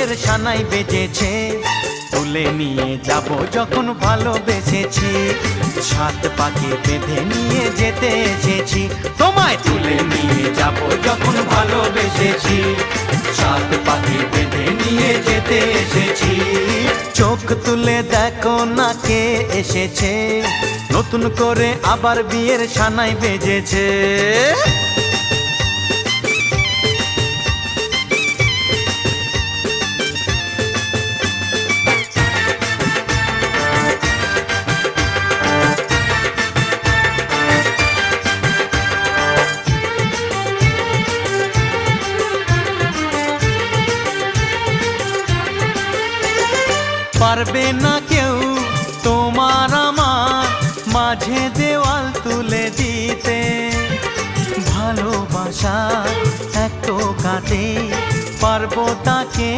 বিয়ের সানাই বেজেছে, তুলে নিয়ে যাব যখন ভালোবেসেছি। সাত পাকে বেঁধে নিয়ে যেতে এসেছি, তোমায় তুলে নিয়ে যাব যখন ভালোবেসেছি। সাত পাকে বেঁধে নিয়ে যেতে এসেছি। চোখ তুলে দেখো না কে এসেছে, নতুন করে আবার বিয়ের সানাই বেজেছে। পারবে না কেউ তোমার আমার মাঝে দেওয়াল তুলে দিতে, ভালোবাসা এত কাটে পারবো তাকে